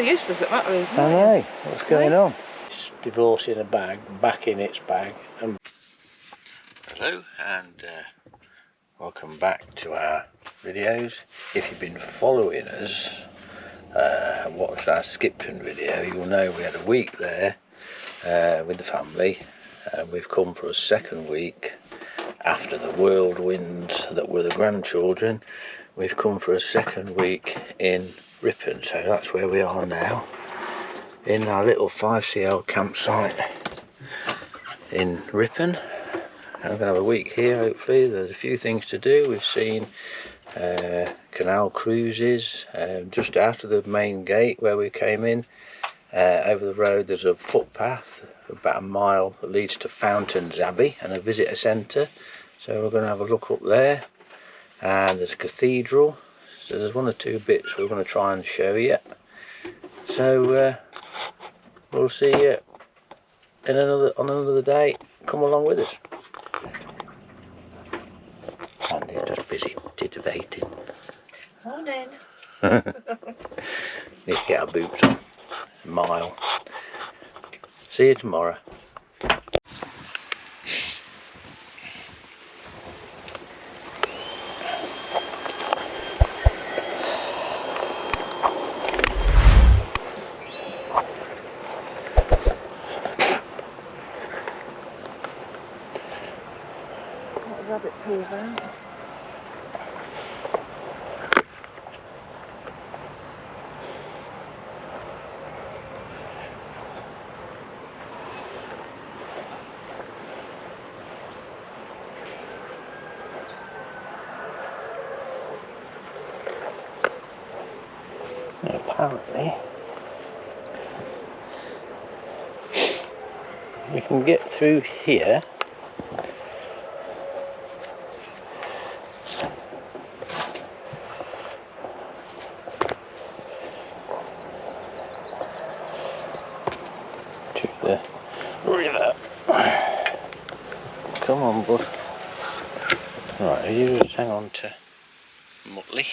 useless at that reason. I know, what's going on? It's divorce in a bag, back in its bag. And hello, and welcome back to our videos. If you've been following us and watched our Skipton video, you'll know we had a week there with the family. We've come for a second week after the whirlwinds that were the grandchildren. We've come for a second week in Ripon, so that's where we are now, in our little 5CL campsite in Ripon. I'm going to have a week here, hopefully. There's a few things to do. We've seen canal cruises just out of the main gate where we came in. Over the road there's a footpath about a mile that leads to Fountains Abbey and a visitor centre, so we're going to have a look up there. And there's a cathedral, so there's one or two bits we're going to try and show you. So we'll see you in on another day. Come along with us. And they're just busy titivating. Morning. Need to get our boots on. A mile. See you tomorrow. Rabbit poo out. Apparently we can get through here to the river. Come on, bud. Right, you just hang on to Mutley.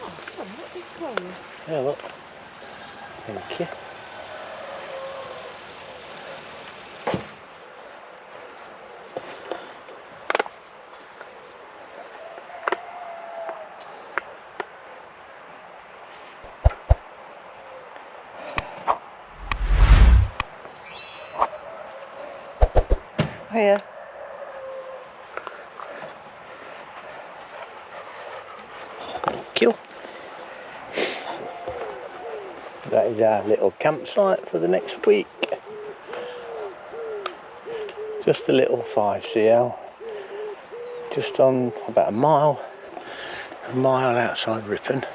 Oh, what is closed? Yeah, look. Thank you. Here. Thank you. That is our little campsite for the next week. Just a little 5CL. Just on about a mile outside Ripon.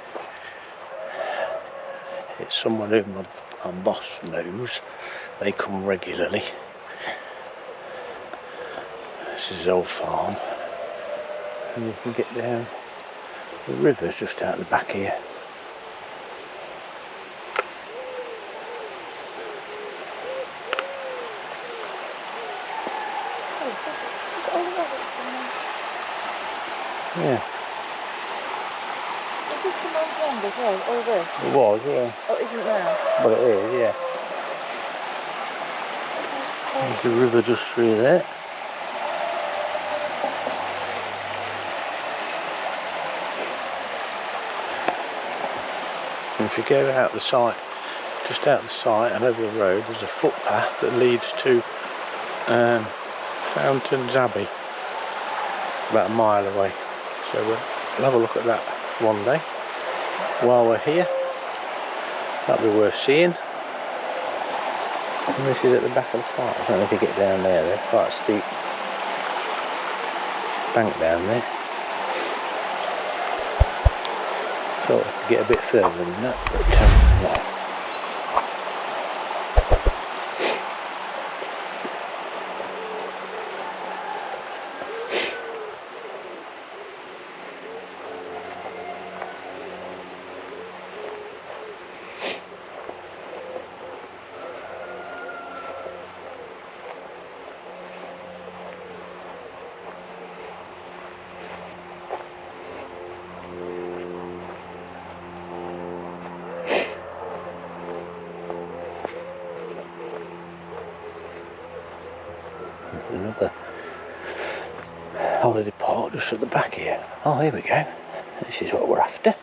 It's someone who my boss knows. They come regularly. This is his old farm. And you can get down. The river's just out the back here. Yeah. Is this the old one as well? All this? It was, yeah. Oh, it isn't now? Well, it is, yeah. There's the river just through there. And if you go out the site, just out the site and over the road, there's a footpath that leads to Fountains Abbey, about a mile away. So we'll have a look at that one day while we're here. That'll be worth seeing. And this is at the back of the site. I don't know if you get down there, there's quite a steep bank down there. Thought I could get a bit further than that, but no. There's another holiday park just at the back here. Oh, here we go. This is what we're after.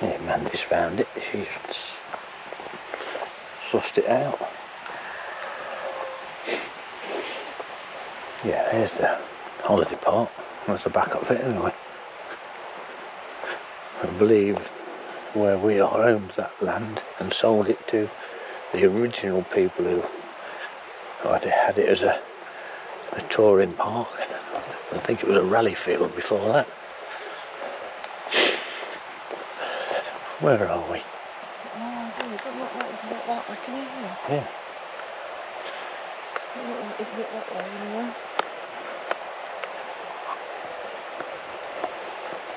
Yeah, Mandy's found it. She's sussed it out. Yeah, there's the holiday park. That's the back of it anyway. I believe where we are owns that land and sold it to the original people who had it as a touring park. I think it was a rally field before that. Where are we? Oh, it doesn't look like that way, can you hear? Yeah. It doesn't look like it's that way anyway.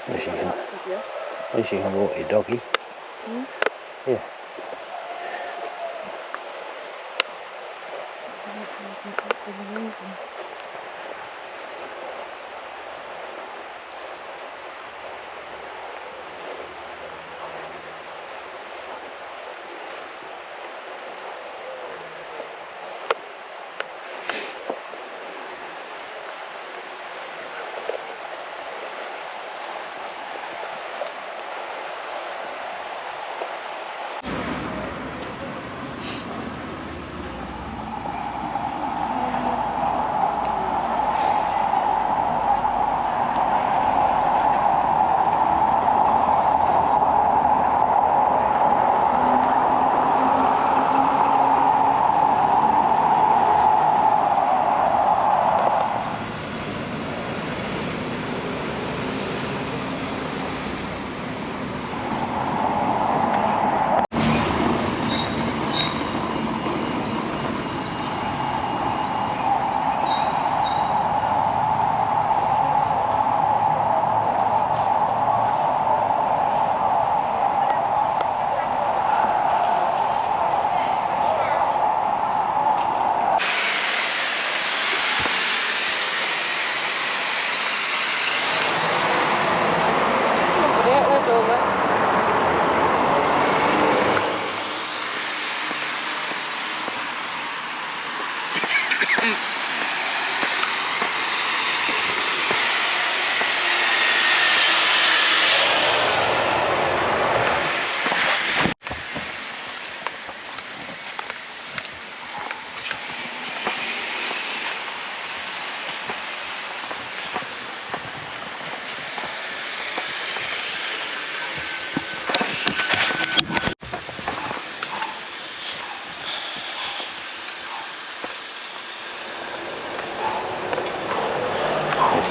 At least you can walk your doggy. Hmm? Yeah.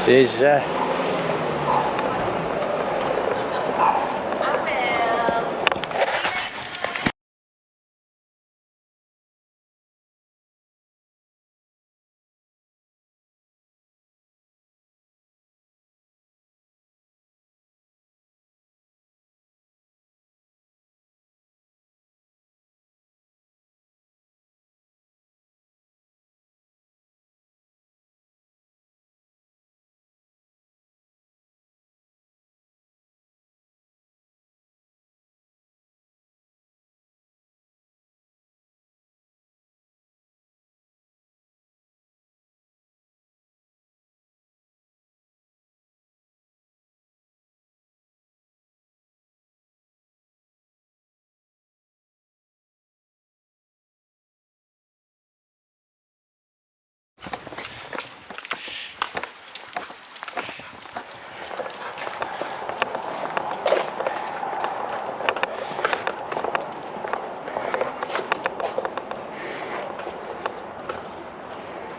This is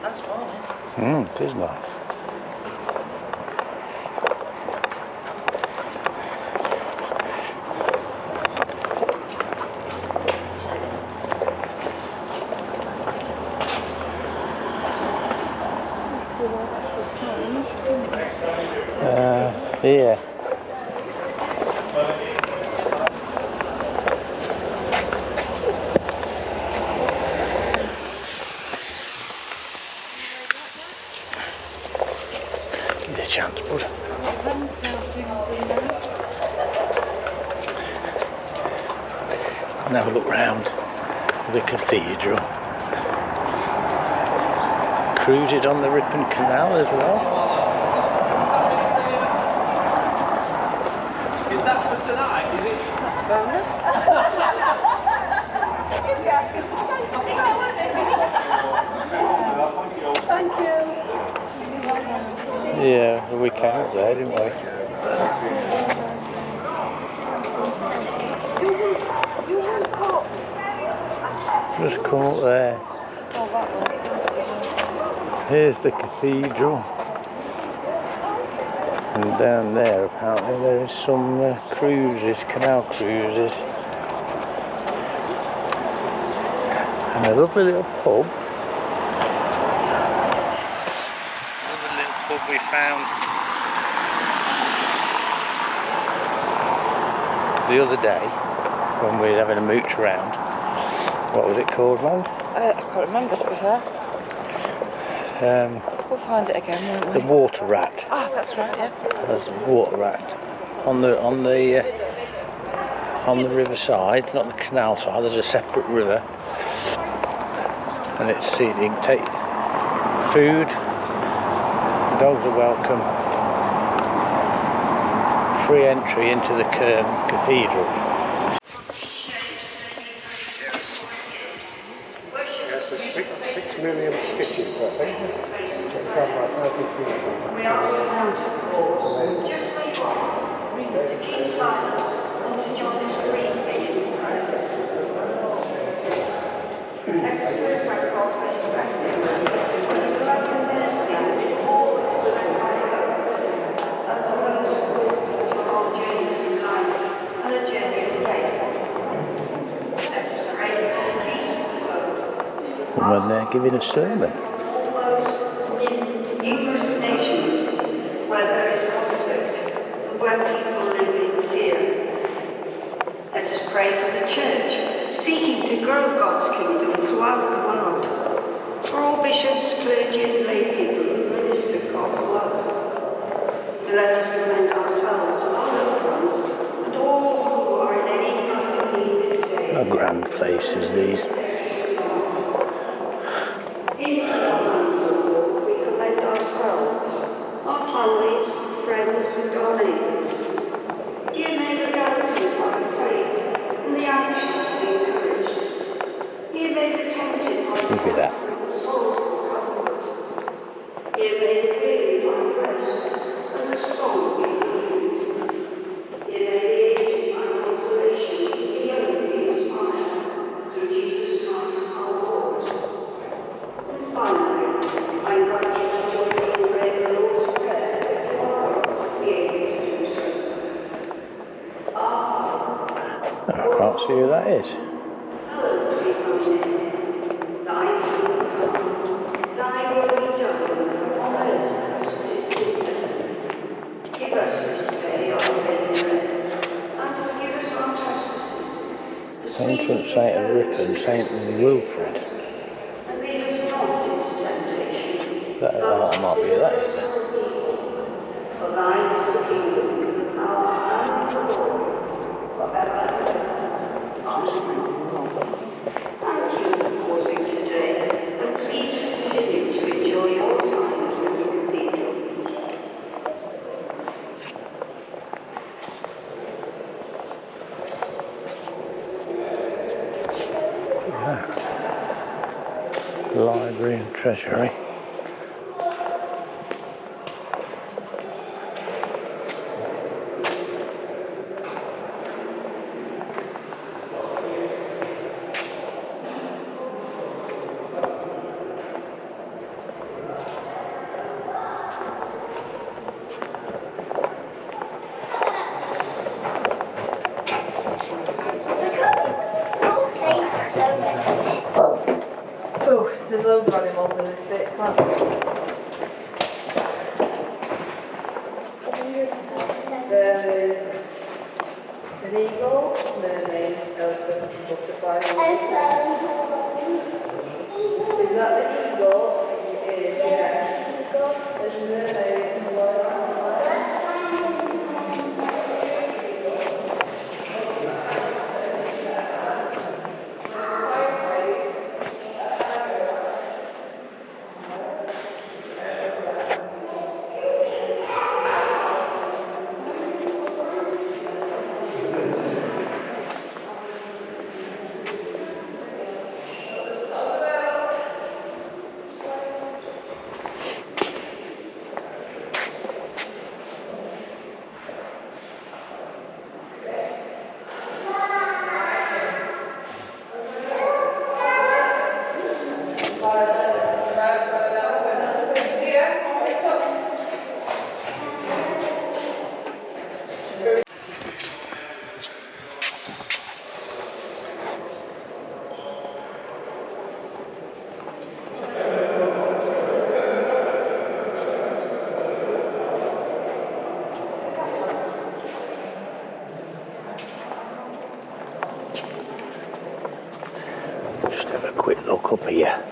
That's morning. it is nice. Yeah. Give it a chance, bud. And have a look round the cathedral. Cruise it on the Ripon Canal as well. Is that for tonight, is it? That's a bonus. Thank you. Yeah, we came up there, didn't we? Just come up there. Here's the cathedral. And down there apparently there is some cruises, canal cruises. And a lovely little pub. Lovely little pub we found the other day when we were having a mooch around. What was it called, Mo? I can't remember, to be fair. We'll find it again, won't we? The Water Rat. Ah, that's right, yeah. There's a Water Rat on the riverside, not the canal side. There's a separate river, and it's you can take food. The dogs are welcome. Free entry into the cathedral. Yes, there's 6 million stitches, I think. We ask you now to pause, just where you are, to keep silence and to join us briefly in prayer. Let us first thank God for His blessing, for His love and mercy, all that is led by hope, and for those who walk us on our journey through life and a journey of faith. Let us pray for peace in the world. When they're giving a sermon. Numerous nations where there is conflict and where people live in fear. Let us pray for the Church, seeking to grow God's kingdom throughout the world. For all bishops, clergy and lay people who minister God's love. And let us commend ourselves, our loved ones, and all who are in any kind of need this day. A grand place is these. Into our hands, O Lord, we commend ourselves, our families, friends, and our neighbours. Here may the doubting find faith, and the anxious be encouraged. Here may the tempted find Look at that. comfort, and the sorrowful comfort. Here may the weary find rest, and the strong be renewed. Here may the aged find consolation, and the young be inspired, through Jesus Christ our Lord. Finally, I invite you to join me in praying the Lord's Prayer if you are be able to do so. I can't see who that is. Hallowed be thy name. Thy kingdom come. Thy will be done on earth as it is in heaven. Give us this day our daily bread, and forgive us our trespasses. Patron Saint of Ripon, Saint Wilfrid. And lead us not into temptation. That might be who that is then. For thine is the kingdom, the power, and the glory, forever and ever. Amen. Thank you for pausing today, and please continue to enjoy your time at Ripon Cathedral. Library and Treasury. Oh, there's loads of animals in this bit, can't there? There is an eagle, mermaid, elephant, butterfly. Is that the eagle? It is, yeah. There's a mermaid and a quick look up here.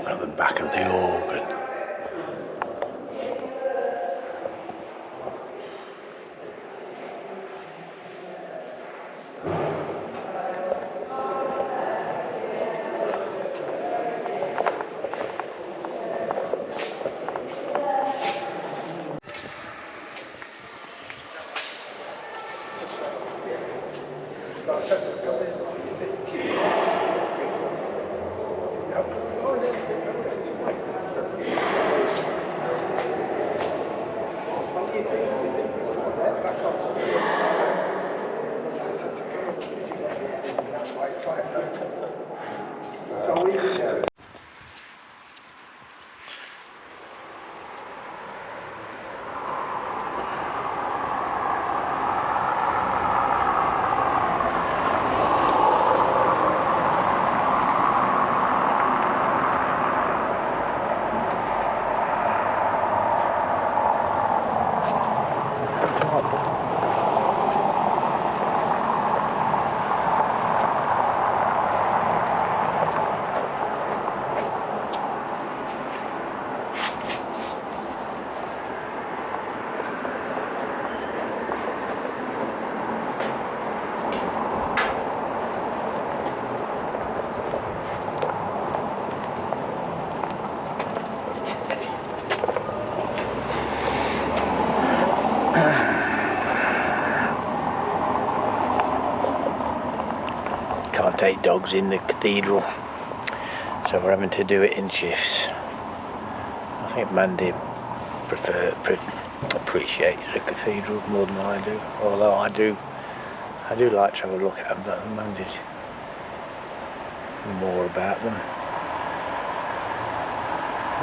At the back of the organ. Can't take dogs in the cathedral, so we're having to do it in shifts. I think Mandy appreciates the cathedral more than I do, although I do like to have a look at them, but Mandy's more about them.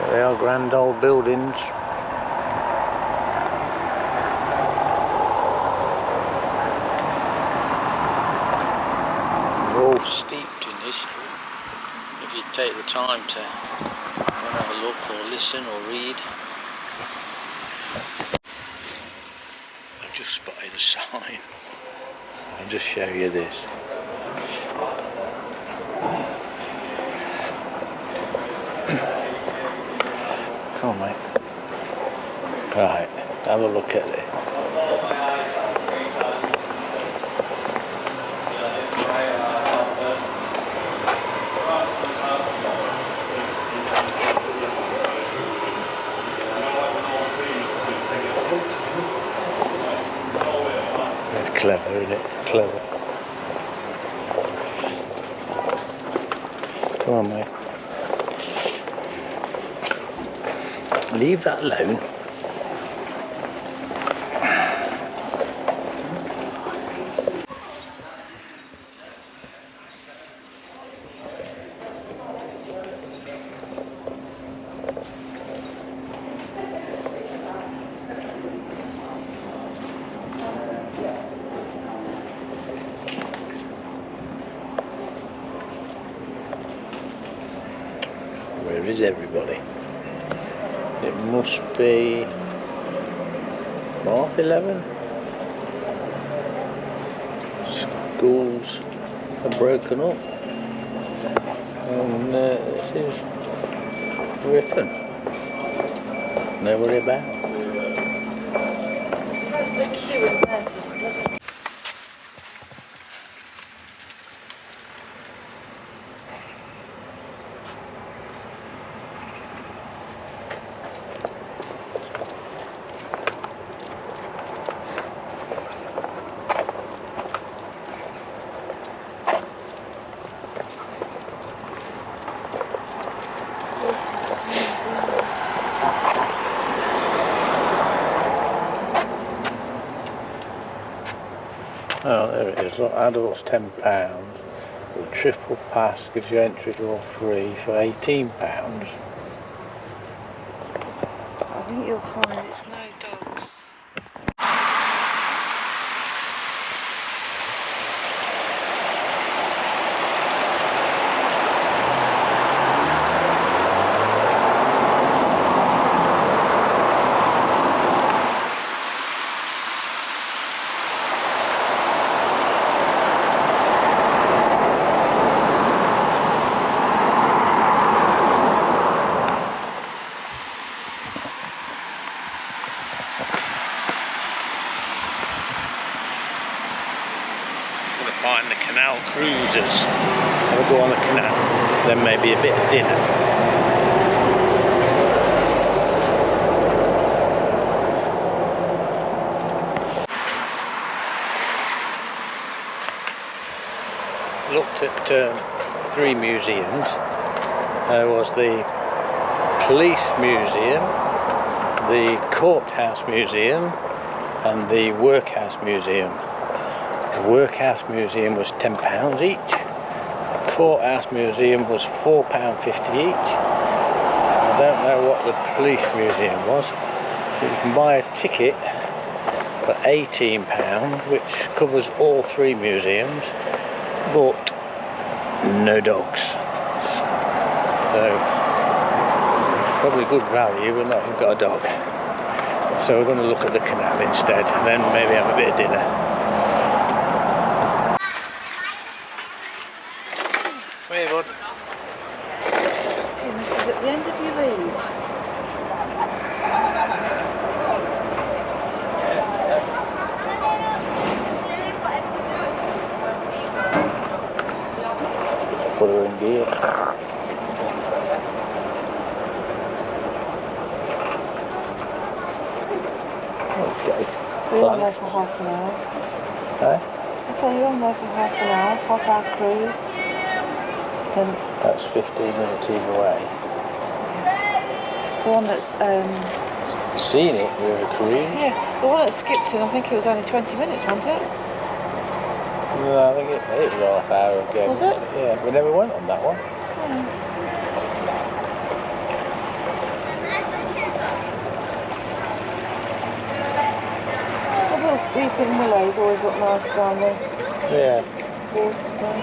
But they are grand old buildings. steeped in history if you take the time to have a look or listen or read. I've just spotted a sign. I'll just show you this. Come on, mate. Right, have a look at this. It's clever, isn't it? Clever. Come on, mate. Leave that alone. Where is everybody? It must be 11:30. Schools are broken up, and this is Ripon. Nobody about. That's the queue in there. Oh, there it is. Look, adults £10. The triple pass gives you entry to all free for £18. I think you'll find it's no dogs. Find the canal cruisers. Have a go on the canal, then maybe a bit of dinner. Looked at 3 museums. There was the Police Museum, the Courthouse Museum, and the Workhouse Museum. The Workhouse Museum was £10 each. The Courthouse Museum was £4.50 each. I don't know what the Police Museum was, but you can buy a ticket for £18, which covers all 3 museums, but no dogs. So probably good value, but not if you've got a dog. So we're going to look at the canal instead, and then maybe have a bit of dinner. Hey, bud. And this is at the end of your leave. Put her in gear. Okay. We're on there for half an hour. Huh? I say you're on there for half an hour, half-hour cruise. Then That's 15 minutes either way. the one that's Seen it with a cruise? yeah, the one at Skipton, I think it was only 20 minutes, wasn't it? No, I think it was half hour ago. Was it? Yeah, we never went on that one. The Ripon Willows always look nice down there. Yeah. Water down.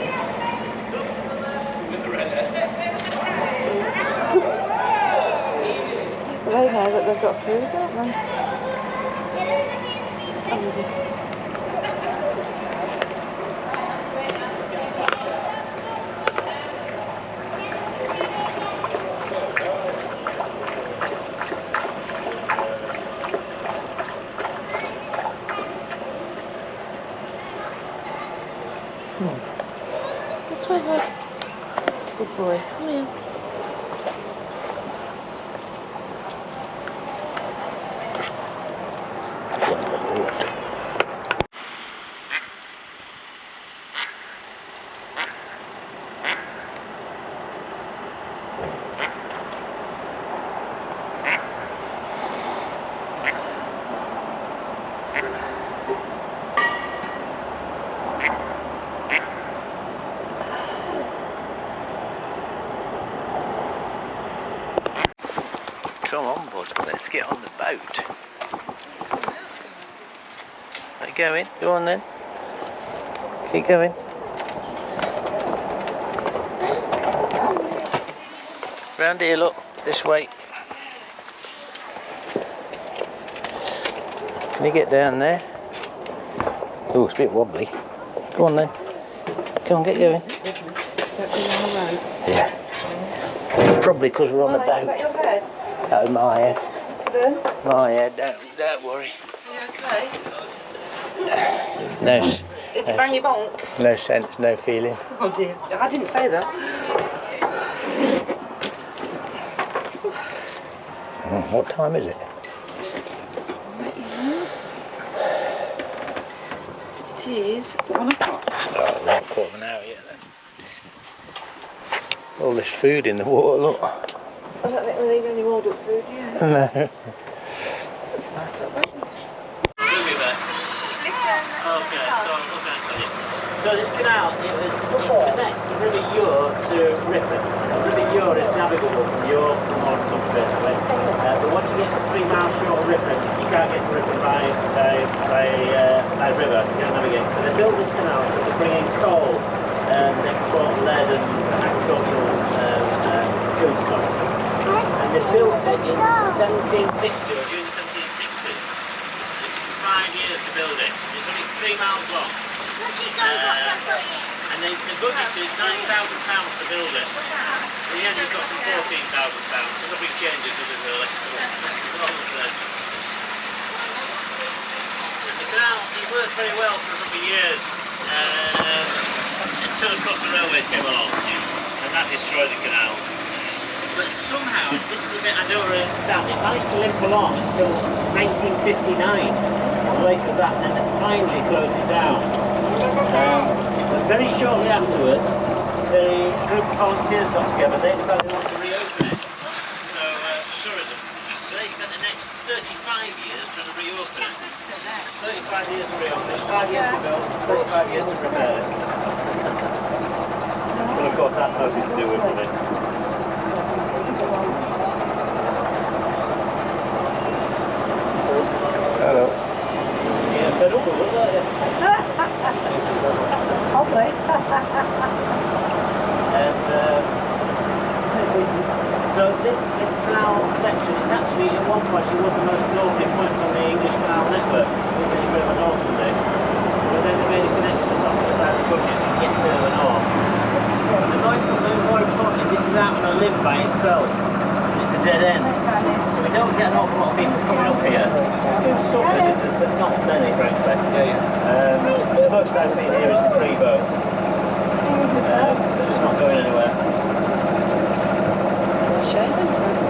know that they've got food, don't they? Oh, is it? This way, bud. Good boy. Come here. Come on, bud, let's get on the boat. Right, going, go on then. Keep going. Round here, look, this way. Can you get down there? Oh, it's a bit wobbly. Go on then. Come on, get going. Yeah. Probably because we're on the boat. Is that your head? Oh, my head. Then? My head, don't worry. Are you okay? No, Did you bang your bonk? no sense, no feeling. Oh dear, I didn't say that. What time is it? It is 1 o'clock. Oh, not quarter of an hour yet then. All this food in the water, look. I don't think we need any more duck food, do you? No. That's a nice little boat. Listen. Okay, so I'm going to tell you. So this canal, it connects the River Ure to Ripon. The River Ure is navigable from Ure to North Country, basically. But once you get to 3 miles short of Ripon, you can't get to Ripon by river. You can't navigate. So they built this canal so they bring in coal and export lead and agricultural foodstuffs. And they built it in 1760 or during the 1760s. It took 5 years to build it. It's only 3 miles long. And they budgeted £9,000 to build it. In the end it cost them £14,000. So nothing changes, does it really? It's all the same. And the canal, it worked very well for a number of years. Until of course the railways came along. And that destroyed the canals. But somehow, this is the bit I don't really understand, it managed to limp along until 1959, as late as that, and then they finally closed it down. But very shortly afterwards, the group of volunteers got together, they decided they wanted to reopen it, so tourism. So they spent the next 35 years trying to reopen it. 35 years to reopen it, 5 years to build, 35 years to repair it. Well, of course, that has nothing to do with it. Hello. Yeah, fed up with it, aren't you? Probably. And so this canal section is actually, at one point, it was the most northerly point on the English canal network. So it was any further north than this. But then they made a connection across the side of the country so you can get further north. And more importantly, this is out on a limb by itself. It's a dead end. So we don't get an awful lot of people coming up here. We do some visitors, but not many, frankly. The most I've seen here is 3 boats. They're just not going anywhere. It's a shame, isn't it?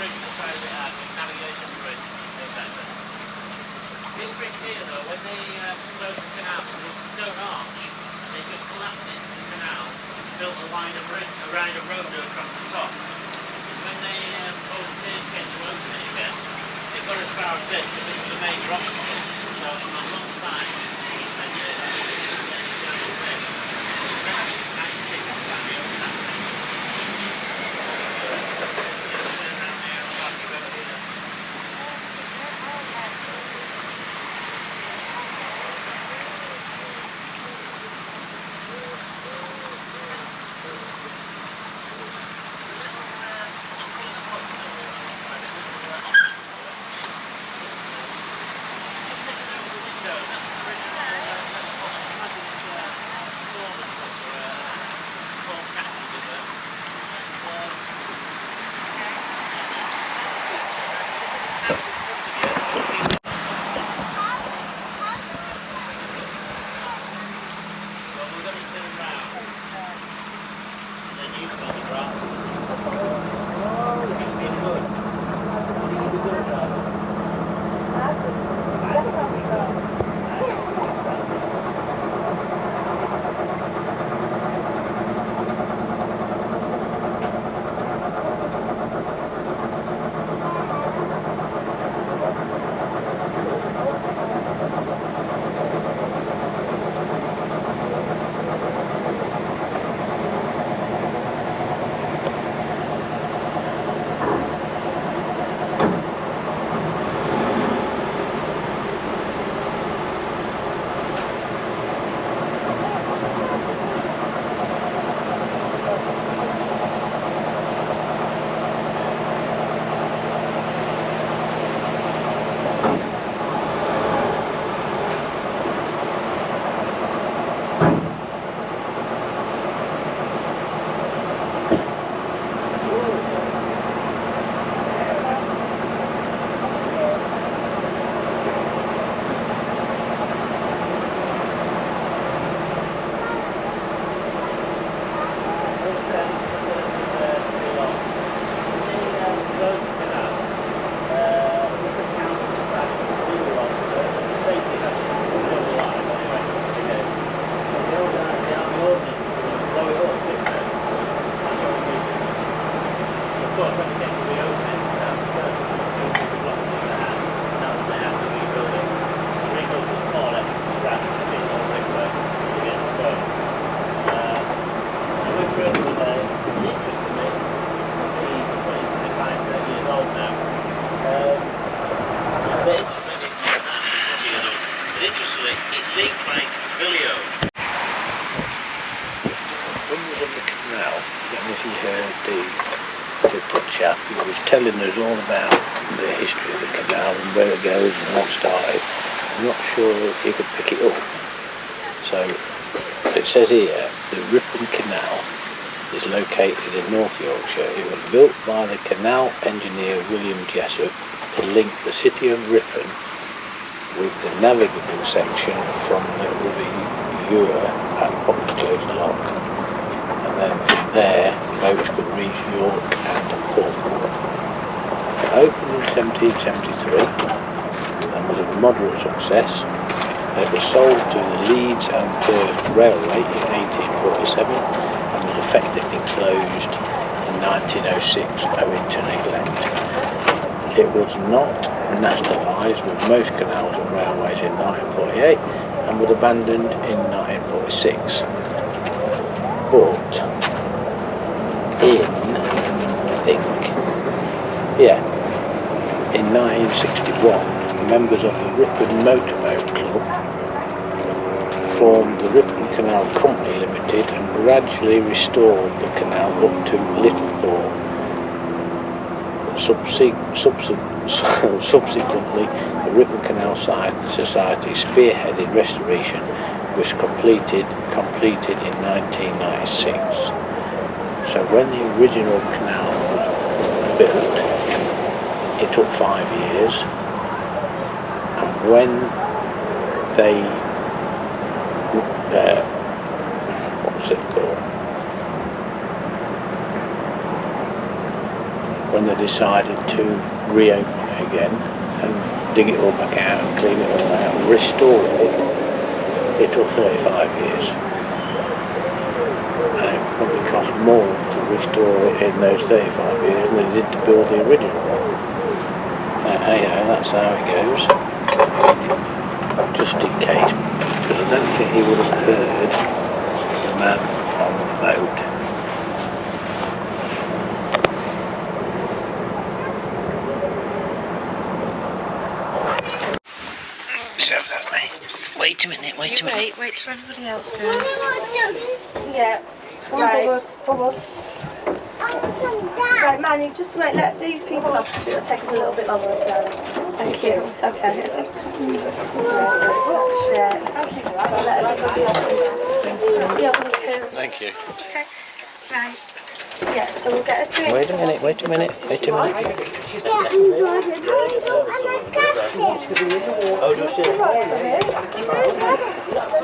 bridge will try a bit out, the navigation bridge. This bridge here though, when they closed the canal, there was a stone arch, and they just collapsed it into the canal, and built a line of road across the top. Because when they volunteers came to open it again, they got as far as this, because this was a major obstacle. So on one side, you can take it down this. Then actually 96 is down the other side. He was telling us all about the history of the canal and where it goes and what started. I'm not sure he could pick it up. So it says here, the Ripon Canal is located in North Yorkshire. It was built by the canal engineer William Jessup to link the city of Ripon with the navigable section from the River Ure at Boxclose Lock. And then from there, boats could reach York and Portsmouth. It opened in 1773 and was a moderate success. It was sold to the Leeds and Firth Railway in 1847 and was effectively closed in 1906 owing to neglect. It was not nationalised with most canals and railways in 1948 and was abandoned in 1946. But in 1961, members of the Ripon Motorboat Club formed the Ripon Canal Company Limited and gradually restored the canal up to Littlethorpe. Subsequently, the Ripon Canal Society spearheaded restoration, which completed in 1996. So when the original canal was built, it took 5 years, and when they what was it called? when they decided to reopen it again and dig it all back out and clean it all out and restore it. It took 35 years. And it probably cost more to restore it in those 35 years than it did to build the original one. Hey, that's how it goes. Just in case, because I don't think he would have heard the man on the boat. So that way. Wait a minute. Wait till everybody else goes. Yeah. Right. Bubbles. Right, Manny, just to let these people off, it'll take us a little bit longer. Thank you. It's okay. Thank you. Okay. Right. Yeah, so we'll get a drink. Wait a minute.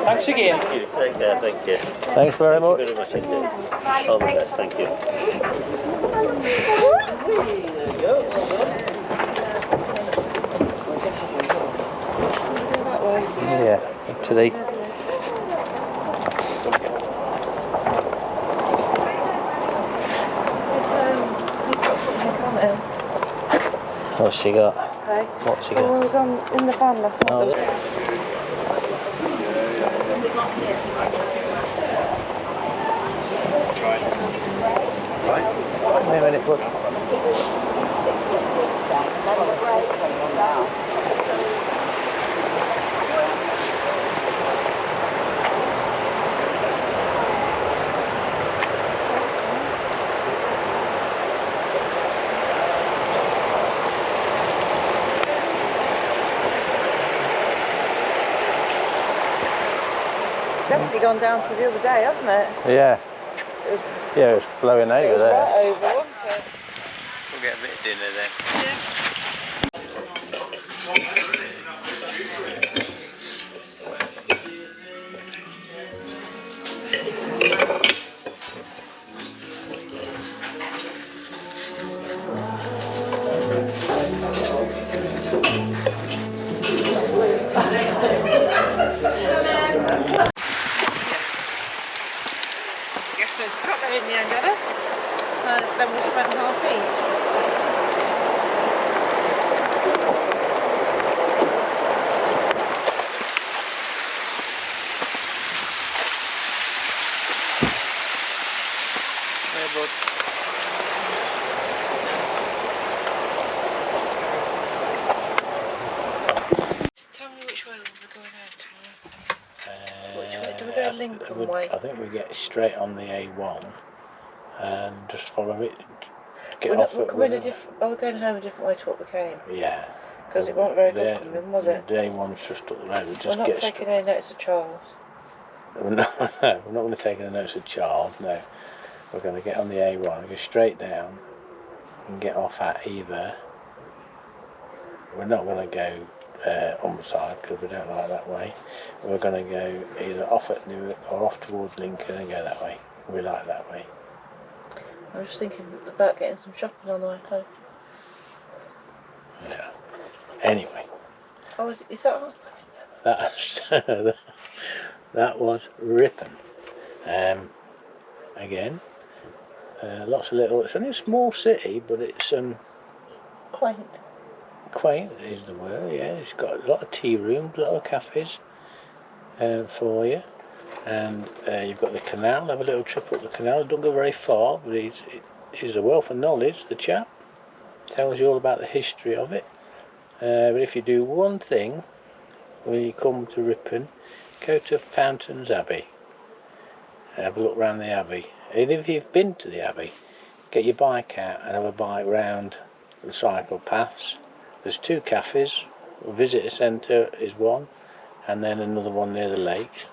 Thanks again. Thank you. Thanks very much. Very much indeed. All the best, thank you. Yeah, to the... What's she got? Okay. What's she Oh, I got? was in the van last night. Oh, wait a minute, look. Definitely gone down to the other day, hasn't it? Yeah. Yeah, it's flowing over It was there. right over, wasn't it? We'll get a bit of dinner then. Got there in the end, had it? Then we spent half each. Yeah, bud. Tell me which way we're going out. Which way? Do we go Lincoln way? I think we get straight on the A1 and just follow it. Get We're, off we're at coming a Wigan. we're going home a different way to what we came. Yeah. Because it wasn't very good The- coming, was it? The A1's just up the road. We We're just not get taking any notice of Charles. We're not going to take any notice of Charles, no. We're going to get on the A1, go straight down and get off at either. We're not going to go on the side because we don't like that way. We're going to go either off at Newark or off towards Lincoln and go that way. We like that way. I was thinking about getting some shopping on the way home. Yeah. Anyway, Oh, is that all? that's that was Ripon. Again, lots of little. It's only a small city, but it's Quaint. quaint is the word. Yeah, it's got a lot of tea rooms, a lot of cafes for you, and you've got the canal. Have a little trip up the canal. Don't go very far, but he's a wealth of knowledge. The chap tells you all about the history of it. But if you do one thing when you come to Ripon, go to Fountains Abbey. Have a look round the Abbey. And if you've been to the Abbey, get your bike out and have a bike round the cycle paths. There's 2 cafes. A visitor centre is one, and then another one near the lakes.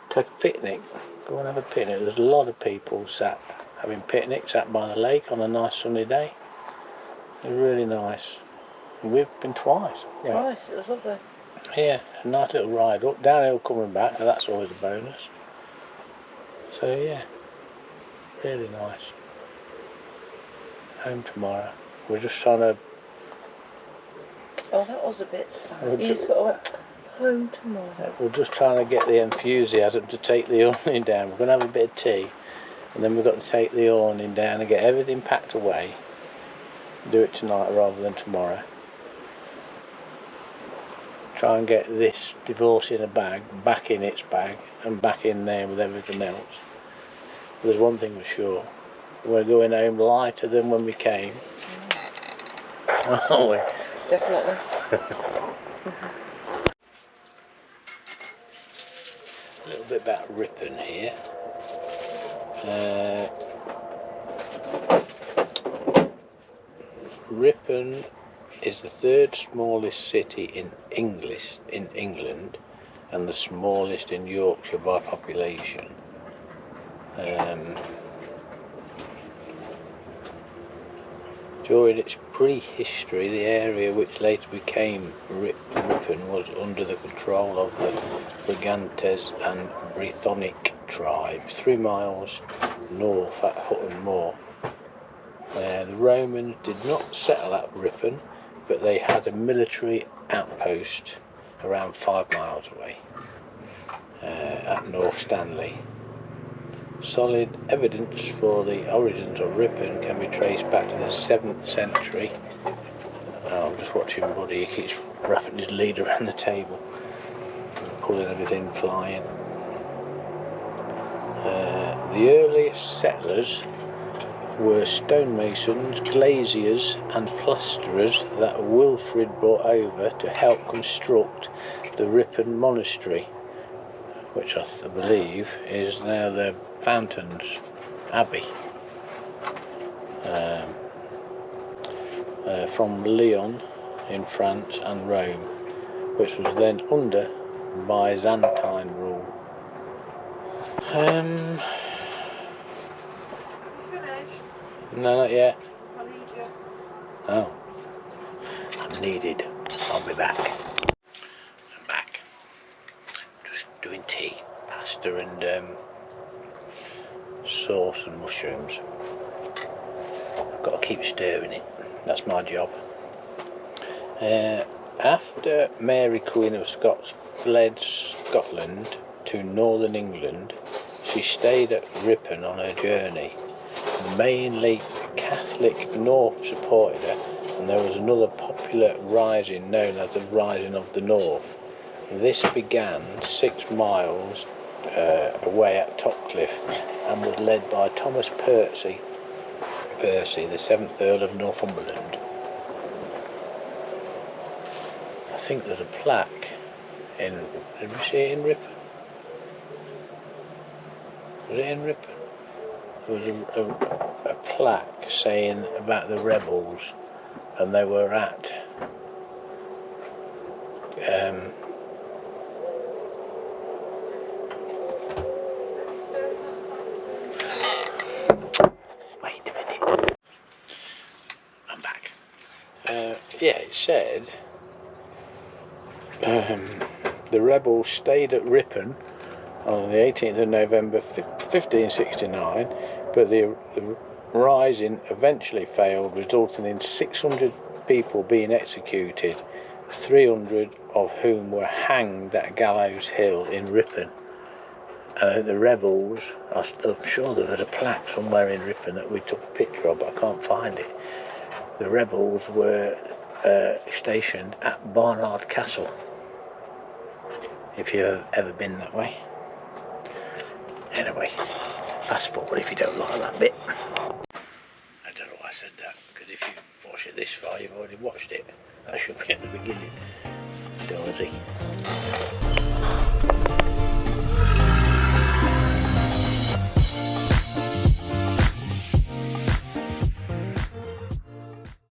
Take a picnic. Go and have a picnic. There's a lot of people sat having picnics out by the lake on a nice sunny day. It's really nice. And we've been twice. Yeah. Nice, it was lovely. Yeah, a nice little ride up, downhill coming back, and that's always a bonus. So yeah, really nice. home tomorrow. We're just trying to... Oh, that was a bit sad. We're You sort of went home tomorrow. We're just trying to get the enthusiasm to take the awning down. We're going to have a bit of tea, and then we've got to take the awning down and get everything packed away. Do it tonight rather than tomorrow. Try and get this divorce in a bag, back in its bag, and back in there with everything else. There's one thing for sure. We're going home lighter than when we came. Aren't we? Definitely. A little bit about Ripon here. Ripon is the third smallest city in England and the smallest in Yorkshire by population. During its prehistory, the area which later became Ripon was under the control of the Brigantes and Brythonic tribes, 3 miles north at Hutton Moor. The Romans did not settle at Ripon, but they had a military outpost around 5 miles away at North Stanley. Solid evidence for the origins of Ripon can be traced back to the 7th century. I'm just watching Buddy, he keeps wrapping his lead around the table, pulling everything flying. The earliest settlers were stonemasons, glaziers and plasterers that Wilfrid brought over to help construct the Ripon Monastery, which I believe is now the Fountains Abbey, from Lyon in France and Rome, which was then under Byzantine rule. No, not yet. Oh, I'm needed. I'll be back. I'm back. Just doing tea, pasta and sauce and mushrooms. I've got to keep stirring it. That's my job. After Mary Queen of Scots fled Scotland to northern England, she stayed at Ripon on her journey. Mainly Catholic North supported her, and there was another popular rising known as the Rising of the North. This began 6 miles away at Topcliffe and was led by Thomas Percy, the 7th Earl of Northumberland. I think there's a plaque in, did we see it in Ripon? Was it in Ripon? There was a plaque saying about the rebels, and they were at wait a minute, I'm back. Yeah, it said the rebels stayed at Ripon on the 18th of November 1569, but the rising eventually failed, resulting in 600 people being executed, 300 of whom were hanged at Gallows Hill in Ripon. The rebels, I'm sure there was a plaque somewhere in Ripon that we took a picture of, but I can't find it. The rebels were stationed at Barnard Castle, if you've ever been that way. Anyway, fast forward if you don't like that bit. I don't know why I said that, because if you watch it this far, you've already watched it. That should be at the beginning. Dozy.